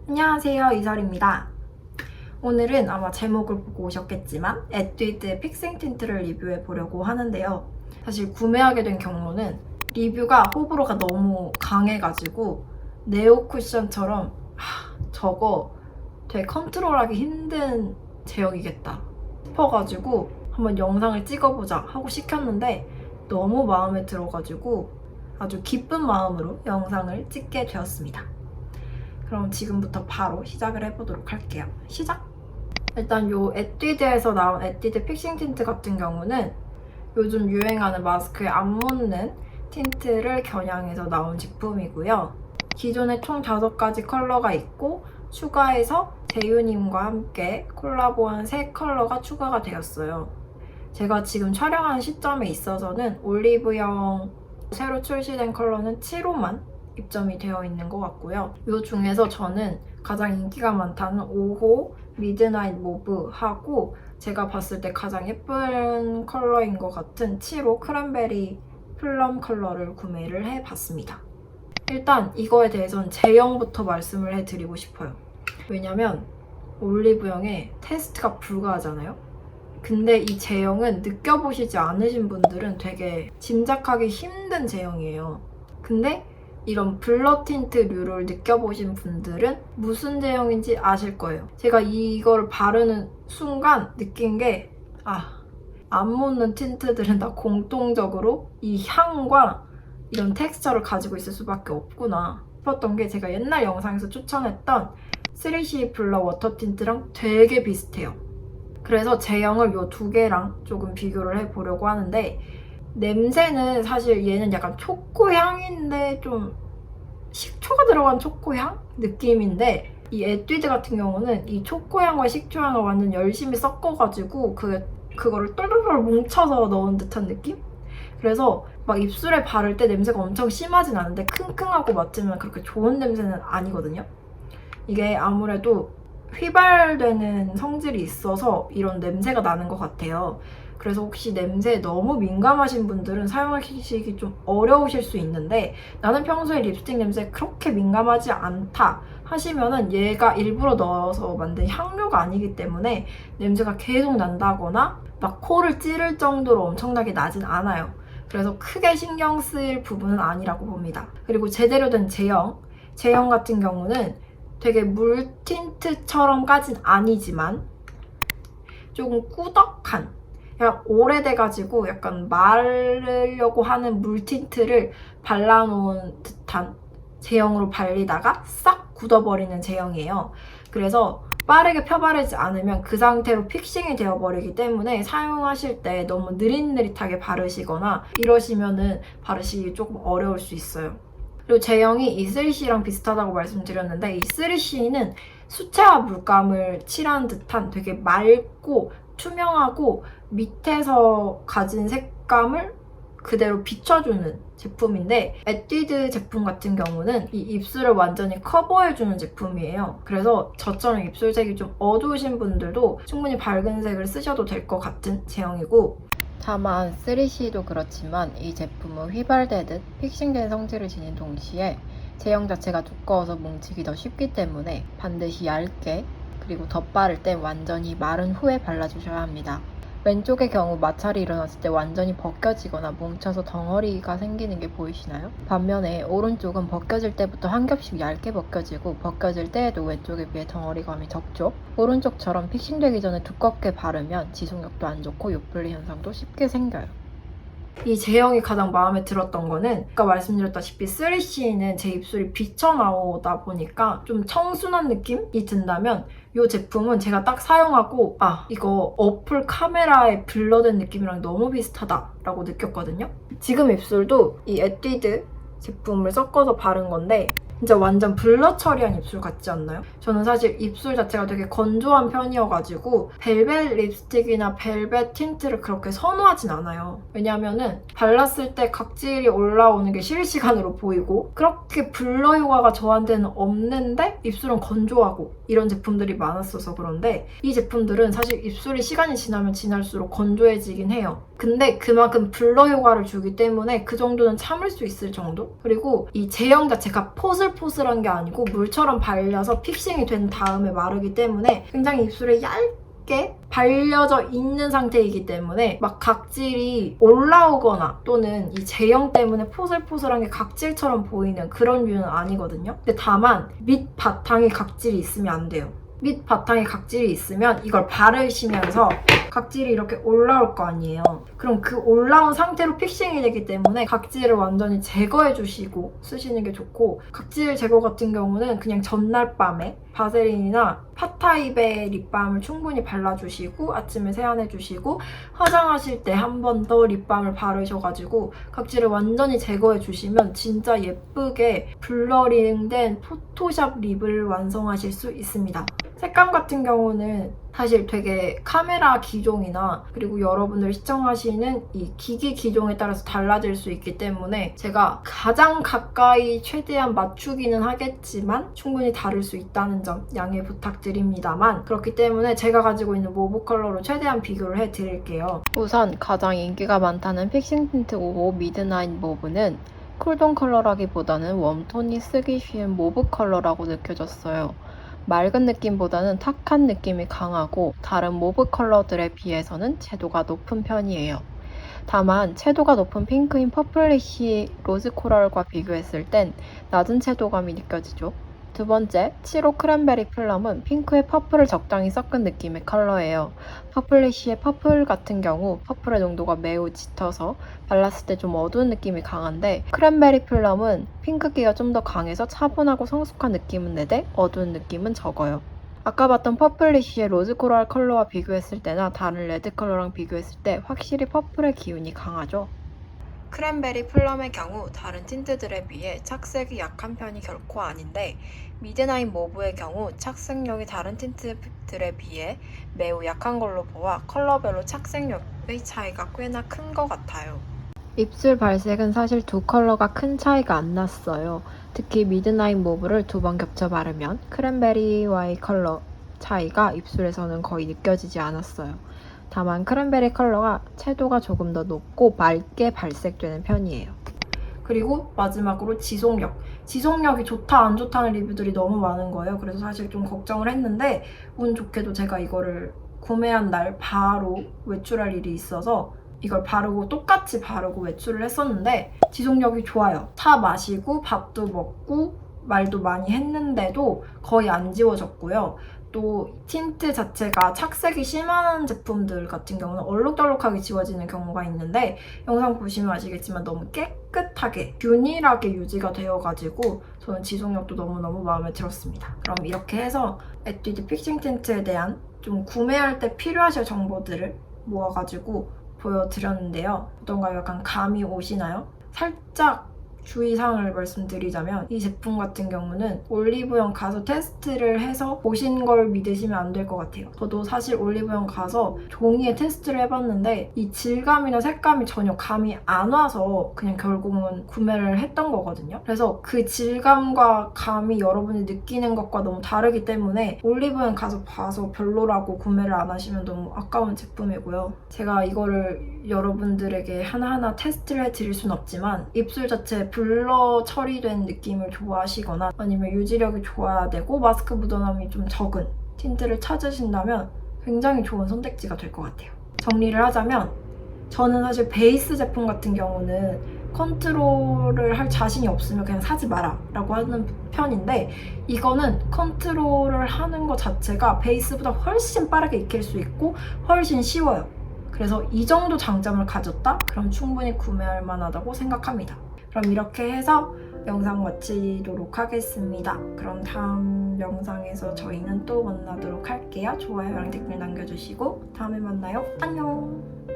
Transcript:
안녕하세요, 이설입니다. 오늘은 아마 제목을 보고 오셨겠지만 에뛰드의 픽싱 틴트를 리뷰해 보려고 하는데요. 사실 구매하게 된 경로는 리뷰가 호불호가 너무 강해가지고 네오 쿠션처럼 저거 되게 컨트롤하기 힘든 제형이겠다 싶어가지고 한번 영상을 찍어보자 하고 시켰는데 너무 마음에 들어가지고 아주 기쁜 마음으로 영상을 찍게 되었습니다. 그럼 지금부터 바로 시작을 해보도록 할게요. 시작! 일단 요 에뛰드에서 나온 에뛰드 픽싱 틴트 같은 경우는 요즘 유행하는 마스크에 안 묻는 틴트를 겨냥해서 나온 제품이고요. 기존에 총 5가지 컬러가 있고 추가해서 재유님과 함께 콜라보한 3컬러가 추가가 되었어요. 제가 지금 촬영하는 시점에 있어서는 올리브영 새로 출시된 컬러는 7호만 입점이 되어 있는 것 같고요. 이 중에서 저는 가장 인기가 많다는 5호 미드나잇 모브하고 제가 봤을 때 가장 예쁜 컬러인 것 같은 7호 크랜베리 플럼 컬러를 구매를 해봤습니다. 일단 이거에 대해서는 제형부터 말씀을 해드리고 싶어요. 왜냐면 올리브영에 테스트가 불가하잖아요. 근데 이 제형은 느껴보시지 않으신 분들은 되게 짐작하기 힘든 제형이에요. 근데 이런 블러 틴트류를 느껴보신 분들은 무슨 제형인지 아실 거예요. 제가 이걸 바르는 순간 느낀 게 안 묻는 틴트들은 다 공통적으로 이 향과 이런 텍스처를 가지고 있을 수밖에 없구나 싶었던 게 제가 옛날 영상에서 추천했던 3CE 블러 워터 틴트랑 되게 비슷해요. 그래서 제형을 이 2개랑 조금 비교를 해보려고 하는데 냄새는 사실 얘는 약간 초코향인데 좀 식초가 들어간 초코향 느낌인데 이 에뛰드 같은 경우는 이 초코향과 식초향을 완전 열심히 섞어가지고 그거를 똘똘똘 뭉쳐서 넣은 듯한 느낌? 그래서 막 입술에 바를 때 냄새가 엄청 심하진 않은데 킁킁하고 맡으면 그렇게 좋은 냄새는 아니거든요. 이게 아무래도 휘발되는 성질이 있어서 이런 냄새가 나는 것 같아요. 그래서 혹시 냄새에 너무 민감하신 분들은 사용하시기 좀 어려우실 수 있는데 나는 평소에 립스틱 냄새에 그렇게 민감하지 않다 하시면은 얘가 일부러 넣어서 만든 향료가 아니기 때문에 냄새가 계속 난다거나 막 코를 찌를 정도로 엄청나게 나진 않아요. 그래서 크게 신경 쓰일 부분은 아니라고 봅니다. 그리고 제대로 된 제형 같은 경우는 되게 물 틴트처럼까진 아니지만 조금 꾸덕한 약간 오래돼가지고 약간 마르려고 하는 물 틴트를 발라놓은 듯한 제형으로 발리다가 싹 굳어버리는 제형이에요. 그래서 빠르게 펴바르지 않으면 그 상태로 픽싱이 되어버리기 때문에 사용하실 때 너무 느릿느릿하게 바르시거나 이러시면은 바르시기 조금 어려울 수 있어요. 그리고 제형이 이 3CE랑 비슷하다고 말씀드렸는데 이 3CE는 수채화 물감을 칠한 듯한 되게 맑고 투명하고 밑에서 가진 색감을 그대로 비춰주는 제품인데 에뛰드 제품 같은 경우는 이 입술을 완전히 커버해주는 제품이에요. 그래서 저처럼 입술색이 좀 어두우신 분들도 충분히 밝은 색을 쓰셔도 될 것 같은 제형이고 다만 3CE도 그렇지만 이 제품은 휘발되듯 픽싱된 성질을 지닌 동시에 제형 자체가 두꺼워서 뭉치기 더 쉽기 때문에 반드시 얇게 그리고 덧바를 땐 완전히 마른 후에 발라주셔야 합니다. 왼쪽의 경우 마찰이 일어났을 때 완전히 벗겨지거나 뭉쳐서 덩어리가 생기는 게 보이시나요? 반면에 오른쪽은 벗겨질 때부터 한 겹씩 얇게 벗겨지고 벗겨질 때에도 왼쪽에 비해 덩어리감이 적죠? 오른쪽처럼 픽싱되기 전에 두껍게 바르면 지속력도 안 좋고 요플리 현상도 쉽게 생겨요. 이 제형이 가장 마음에 들었던 거는 아까 말씀드렸다시피 3CE는 제 입술이 비쳐나오다 보니까 좀 청순한 느낌이 든다면 이 제품은 제가 딱 사용하고 이거 어플 카메라에 블러된 느낌이랑 너무 비슷하다라고 느꼈거든요. 지금 입술도 이 에뛰드 제품을 섞어서 바른 건데 진짜 완전 블러 처리한 입술 같지 않나요? 저는 사실 입술 자체가 되게 건조한 편이어가지고 벨벳 립스틱이나 벨벳 틴트를 그렇게 선호하진 않아요. 왜냐면은 발랐을 때 각질이 올라오는 게 실시간으로 보이고 그렇게 블러 효과가 저한테는 없는데 입술은 건조하고 이런 제품들이 많았어서 그런데 이 제품들은 사실 입술이 시간이 지나면 지날수록 건조해지긴 해요. 근데 그만큼 블러 효과를 주기 때문에 그 정도는 참을 수 있을 정도? 그리고 이 제형 자체가 포슬 포슬포슬한 게 아니고 물처럼 발려서 픽싱이 된 다음에 마르기 때문에 굉장히 입술에 얇게 발려져 있는 상태이기 때문에 막 각질이 올라오거나 또는 이 제형 때문에 포슬포슬한 게 각질처럼 보이는 그런 류는 아니거든요. 근데 다만 밑 바탕에 각질이 있으면 안 돼요. 밑 바탕에 각질이 있으면 이걸 바르시면서 각질이 이렇게 올라올 거 아니에요. 그럼 그 올라온 상태로 픽싱이 되기 때문에 각질을 완전히 제거해 주시고 쓰시는 게 좋고, 각질 제거 같은 경우는 그냥 전날 밤에 바세린이나 파타입의 립밤을 충분히 발라주시고 아침에 세안해주시고 화장하실 때 한 번 더 립밤을 바르셔가지고 각질을 완전히 제거해 주시면 진짜 예쁘게 블러링된 포토샵 립을 완성하실 수 있습니다. 색감 같은 경우는 사실 되게 카메라 기종이나 그리고 여러분들 시청하시는 이 기기 기종에 따라서 달라질 수 있기 때문에 제가 가장 가까이 최대한 맞추기는 하겠지만 충분히 다를 수 있다는 점 양해 부탁드립니다만, 그렇기 때문에 제가 가지고 있는 모브 컬러로 최대한 비교를 해드릴게요. 우선 가장 인기가 많다는 픽싱 틴트 55 미드나잇 모브는 쿨톤 컬러라기보다는 웜톤이 쓰기 쉬운 모브 컬러라고 느껴졌어요. 맑은 느낌보다는 탁한 느낌이 강하고 다른 모브 컬러들에 비해서는 채도가 높은 편이에요. 다만 채도가 높은 핑크인 퍼플리쉬 로즈 코랄과 비교했을 땐 낮은 채도감이 느껴지죠. 두 번째, 75 크랜베리 플럼은 핑크에 퍼플을 적당히 섞은 느낌의 컬러예요. 퍼플리쉬의 퍼플 같은 경우 퍼플의 농도가 매우 짙어서 발랐을 때 좀 어두운 느낌이 강한데, 크랜베리 플럼은 핑크기가 좀 더 강해서 차분하고 성숙한 느낌은 내되 어두운 느낌은 적어요. 아까 봤던 퍼플리쉬의 로즈 코랄 컬러와 비교했을 때나 다른 레드 컬러랑 비교했을 때 확실히 퍼플의 기운이 강하죠. 크랜베리 플럼의 경우 다른 틴트들에 비해 착색이 약한 편이 결코 아닌데, 미드나잇 모브의 경우 착색력이 다른 틴트들에 비해 매우 약한 걸로 보아 컬러별로 착색력의 차이가 꽤나 큰 것 같아요. 입술 발색은 사실 두 컬러가 큰 차이가 안 났어요. 특히 미드나잇 모브를 두 번 겹쳐 바르면 크랜베리와의 컬러 차이가 입술에서는 거의 느껴지지 않았어요. 다만 크랜베리 컬러가 채도가 조금 더 높고 맑게 발색되는 편이에요. 그리고 마지막으로 지속력. 지속력이 좋다 안 좋다는 리뷰들이 너무 많은 거예요. 그래서 사실 좀 걱정을 했는데 운 좋게도 제가 이거를 구매한 날 바로 외출할 일이 있어서 이걸 바르고 똑같이 바르고 외출을 했었는데 지속력이 좋아요. 차 마시고 밥도 먹고 말도 많이 했는데도 거의 안 지워졌고요. 또 틴트 자체가 착색이 심한 제품들 같은 경우는 얼룩덜룩하게 지워지는 경우가 있는데, 영상 보시면 아시겠지만 너무 깨끗하게 균일하게 유지가 되어가지고 저는 지속력도 너무너무 마음에 들었습니다. 그럼 이렇게 해서 에뛰드 픽싱 틴트에 대한 좀 구매할 때 필요하실 정보들을 모아가지고 보여드렸는데요. 어떤가요? 약간 감이 오시나요? 살짝 주의사항을 말씀드리자면 이 제품 같은 경우는 올리브영 가서 테스트를 해서 보신 걸 믿으시면 안 될 것 같아요. 저도 사실 올리브영 가서 종이에 테스트를 해봤는데 이 질감이나 색감이 전혀 감이 안 와서 그냥 결국은 구매를 했던 거거든요. 그래서 그 질감과 감이 여러분이 느끼는 것과 너무 다르기 때문에 올리브영 가서 봐서 별로라고 구매를 안 하시면 너무 아까운 제품이고요. 제가 이거를 여러분들에게 하나하나 테스트를 해드릴 순 없지만 입술 자체 블러 처리된 느낌을 좋아하시거나 아니면 유지력이 좋아야 되고 마스크 묻어남이 좀 적은 틴트를 찾으신다면 굉장히 좋은 선택지가 될 것 같아요. 정리를 하자면 저는 사실 베이스 제품 같은 경우는 컨트롤을 할 자신이 없으면 그냥 사지 마라 라고 하는 편인데, 이거는 컨트롤을 하는 것 자체가 베이스보다 훨씬 빠르게 익힐 수 있고 훨씬 쉬워요. 그래서 이 정도 장점을 가졌다? 그럼 충분히 구매할 만하다고 생각합니다. 그럼 이렇게 해서 영상 마치도록 하겠습니다. 그럼 다음 영상에서 저희는 또 만나도록 할게요. 좋아요랑 댓글 남겨주시고 다음에 만나요. 안녕!